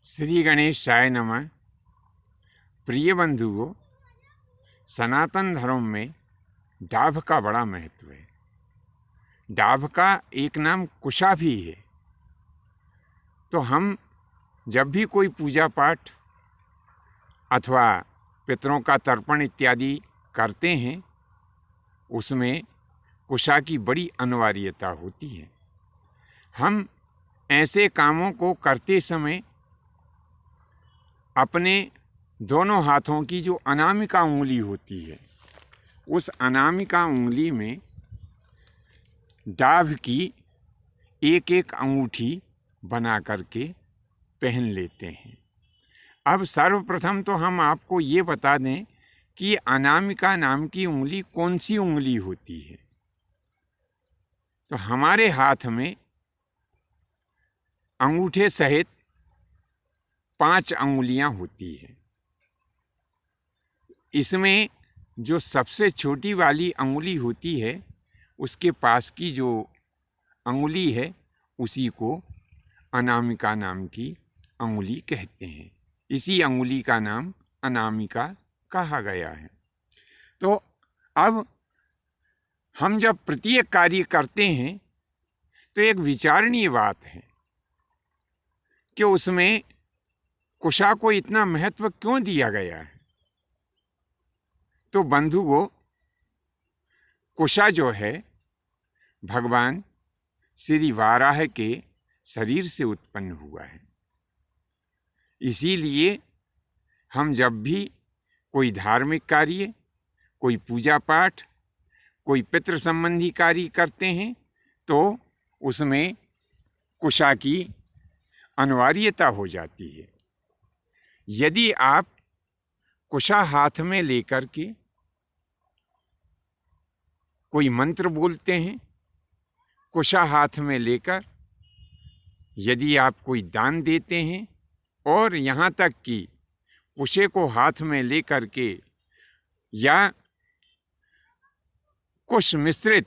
श्री गणेशाय नमः। प्रिय बंधुओं, सनातन धर्म में डाभ का बड़ा महत्व है। डाभ का एक नाम कुशा भी है। तो हम जब भी कोई पूजा पाठ अथवा पितरों का तर्पण इत्यादि करते हैं, उसमें कुशा की बड़ी अनिवार्यता होती है। हम ऐसे कामों को करते समय अपने दोनों हाथों की जो अनामिका उंगली होती है, उस अनामिका उंगली में डाभ की एक एक अंगूठी बना करके पहन लेते हैं। अब सर्वप्रथम तो हम आपको ये बता दें कि अनामिका नाम की उंगली कौन सी उंगली होती है। तो हमारे हाथ में अंगूठे सहित 5 अंगुलियां होती है। इसमें जो सबसे छोटी वाली अंगुली होती है, उसके पास की जो अंगुली है, उसी को अनामिका नाम की अंगुली कहते हैं। इसी अंगुली का नाम अनामिका कहा गया है। तो अब हम जब प्रत्येक कार्य करते हैं तो एक विचारणीय बात है कि उसमें कुशा को इतना महत्व क्यों दिया गया है। तो बंधुओं, कुशा जो है भगवान श्री वाराह के शरीर से उत्पन्न हुआ है। इसीलिए हम जब भी कोई धार्मिक कार्य, कोई पूजा पाठ, कोई पितृ संबंधी कार्य करते हैं तो उसमें कुशा की अनिवार्यता हो जाती है। यदि आप कुशा हाथ में लेकर के कोई मंत्र बोलते हैं, कुशा हाथ में लेकर यदि आप कोई दान देते हैं, और यहाँ तक कि कुशे को हाथ में लेकर के या कुश मिश्रित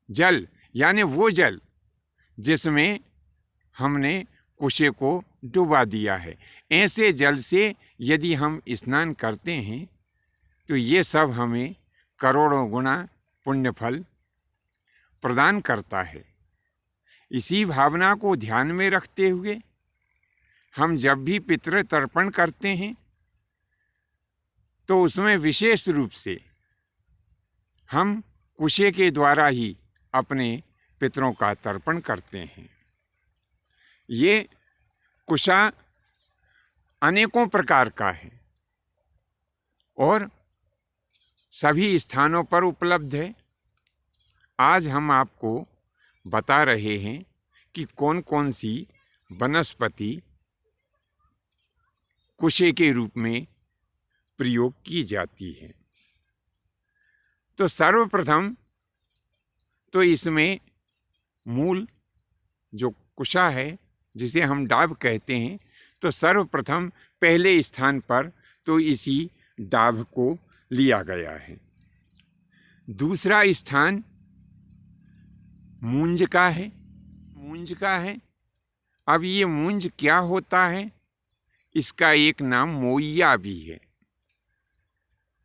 जल, यानी वो जल जिसमें हमने कुशे को डुबा दिया है, ऐसे जल से यदि हम स्नान करते हैं तो ये सब हमें करोड़ों गुना पुण्य फल प्रदान करता है। इसी भावना को ध्यान में रखते हुए हम जब भी पितृ तर्पण करते हैं तो उसमें विशेष रूप से हम कुशे के द्वारा ही अपने पितरों का तर्पण करते हैं। ये कुशा अनेकों प्रकार का है और सभी स्थानों पर उपलब्ध है। आज हम आपको बता रहे हैं कि कौन कौन सी वनस्पति कुशे के रूप में प्रयोग की जाती है। तो सर्वप्रथम तो इसमें मूल जो कुशा है, जिसे हम डाभ कहते हैं, तो सर्वप्रथम पहले स्थान पर तो इसी डाभ को लिया गया है। दूसरा स्थान मूंज का है। मूंज का है। अब ये मूंज क्या होता है, इसका एक नाम मोइया भी है।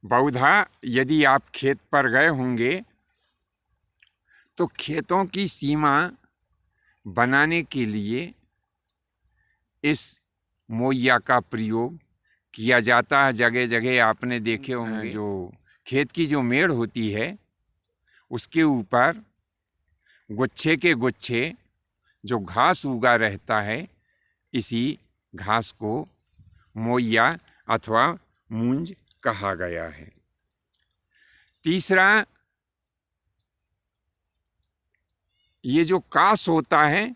बहुधा यदि आप खेत पर गए होंगे तो खेतों की सीमा बनाने के लिए इस मोइया का प्रयोग किया जाता है। जगह जगह आपने देखे होंगे, जो खेत की जो मेड़ होती है उसके ऊपर गुच्छे के गुच्छे जो घास उगा रहता है, इसी घास को मोइया अथवा मूंज कहा गया है। तीसरा, ये जो कास होता है,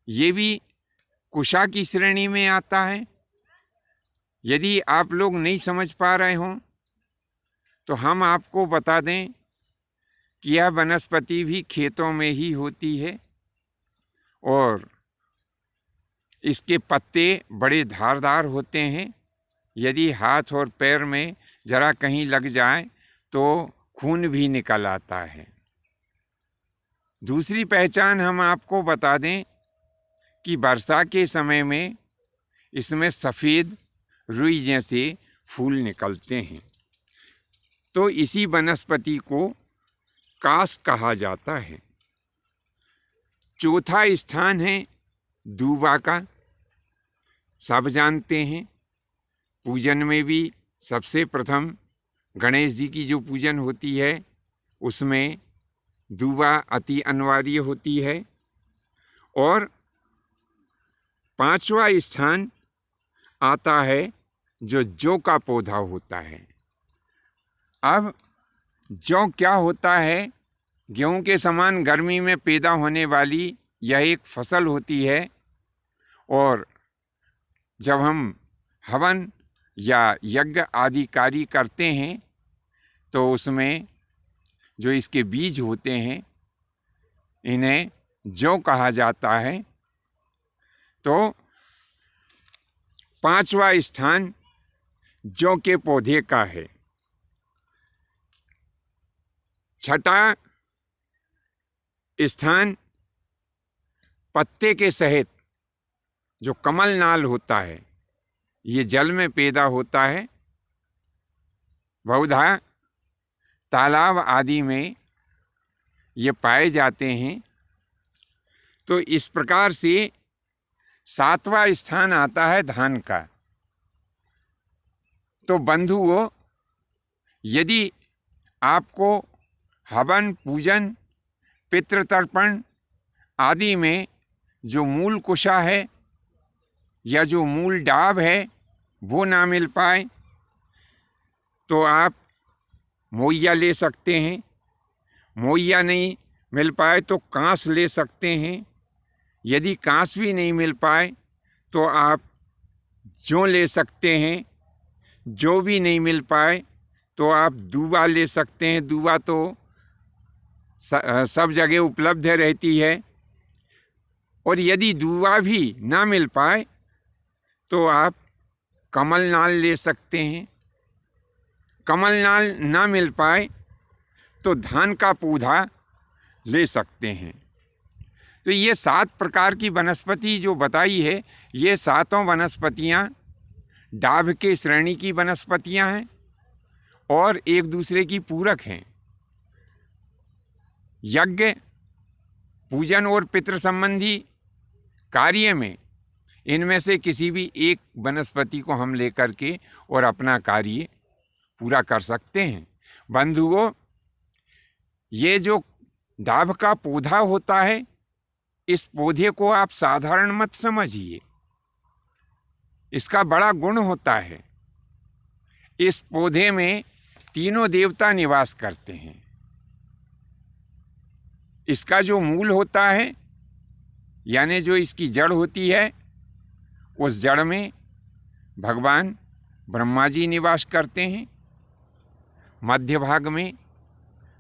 ये भी कुशा की श्रेणी में आता है। यदि आप लोग नहीं समझ पा रहे हों तो हम आपको बता दें कि यह वनस्पति भी खेतों में ही होती है और इसके पत्ते बड़े धारदार होते हैं। यदि हाथ और पैर में जरा कहीं लग जाए तो खून भी निकल आता है। दूसरी पहचान हम आपको बता दें कि वर्षा के समय में इसमें सफ़ेद रुई जैसे फूल निकलते हैं। तो इसी वनस्पति को कास कहा जाता है। चौथा स्थान है दूबा का। सब जानते हैं, पूजन में भी सबसे प्रथम गणेश जी की जो पूजन होती है उसमें दूबा अति अनिवार्य होती है। और पांचवा स्थान आता है जो जौ का पौधा होता है। अब जौ क्या होता है? गेहूं के समान गर्मी में पैदा होने वाली यह एक फसल होती है। और जब हम हवन या यज्ञ आदि कार्य करते हैं तो उसमें जो इसके बीज होते हैं इन्हें जौ कहा जाता है। तो पांचवा स्थान जौ के पौधे का है। छठा स्थान पत्ते के सहित जो कमल नाल होता है, ये जल में पैदा होता है। बहुधा तालाब आदि में ये पाए जाते हैं। तो इस प्रकार से सातवां स्थान आता है धान का। तो बंधुओं, यदि आपको हवन, पूजन, पितृतर्पण आदि में जो मूल कुशा है या जो मूल डाब है वो ना मिल पाए तो आप मोइया ले सकते हैं। मोइया नहीं मिल पाए तो कांस ले सकते हैं। यदि कांस भी नहीं मिल पाए तो आप जौ ले सकते हैं। जौ भी नहीं मिल पाए तो आप दूबा ले सकते हैं। दूबा तो सब जगह उपलब्ध रहती है। और यदि दूबा भी ना मिल पाए तो आप कमल नाल ले सकते हैं। कमल नाल ना मिल पाए तो धान का पौधा ले सकते हैं। तो ये 7 प्रकार की वनस्पति जो बताई है, ये सातों वनस्पतियाँ डाभ के श्रेणी की वनस्पतियाँ हैं और एक दूसरे की पूरक हैं। यज्ञ, पूजन और पितृ संबंधी कार्य में इनमें से किसी भी एक वनस्पति को हम लेकर के और अपना कार्य पूरा कर सकते हैं। बंधुओं, ये जो डाभ का पौधा होता है, इस पौधे को आप साधारण मत समझिए। इसका बड़ा गुण होता है। इस पौधे में तीनों देवता निवास करते हैं। इसका जो मूल होता है, यानी जो इसकी जड़ होती है, उस जड़ में भगवान ब्रह्मा जी निवास करते हैं। मध्य भाग में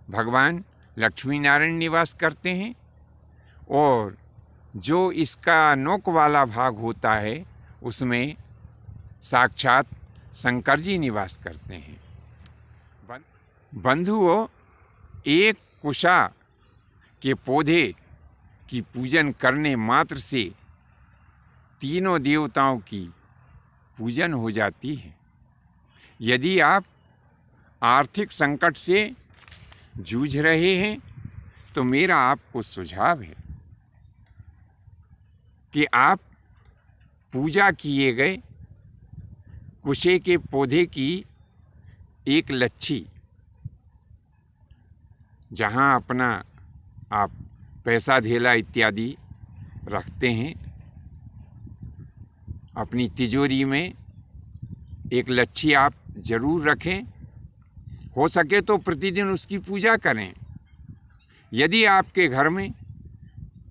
भगवान लक्ष्मी नारायण निवास करते हैं। और जो इसका नोक वाला भाग होता है उसमें साक्षात शंकर जी निवास करते हैं। बंधुओं, एक कुशा के पौधे की पूजन करने मात्र से तीनों देवताओं की पूजन हो जाती है। यदि आप आर्थिक संकट से जूझ रहे हैं तो मेरा आपको सुझाव है कि आप पूजा किए गए कुशे के पौधे की एक लच्छी, जहाँ अपना आप पैसा धेला इत्यादि रखते हैं, अपनी तिजोरी में एक लच्छी आप जरूर रखें। हो सके तो प्रतिदिन उसकी पूजा करें। यदि आपके घर में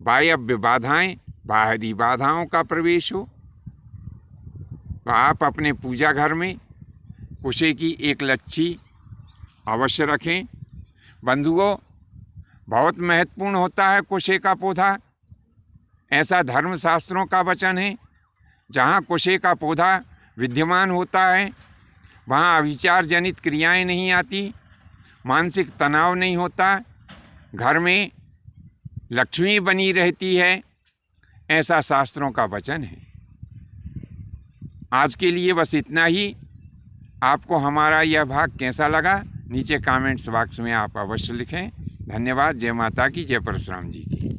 बाह्य बाधाएं, बाहरी बाधाओं का प्रवेश हो तो आप अपने पूजा घर में कुशे की एक लच्छी अवश्य रखें। बंधुओं, बहुत महत्वपूर्ण होता है कुशे का पौधा। ऐसा धर्मशास्त्रों का वचन है, जहाँ कुशे का पौधा विद्यमान होता है वहाँ अविचार जनित क्रियाएं नहीं आती, मानसिक तनाव नहीं होता, घर में लक्ष्मी बनी रहती है। ऐसा शास्त्रों का वचन है। आज के लिए बस इतना ही। आपको हमारा यह भाग कैसा लगा नीचे कमेंट्स बॉक्स में आप अवश्य लिखें। धन्यवाद। जय माता की, जय परशुराम जी की।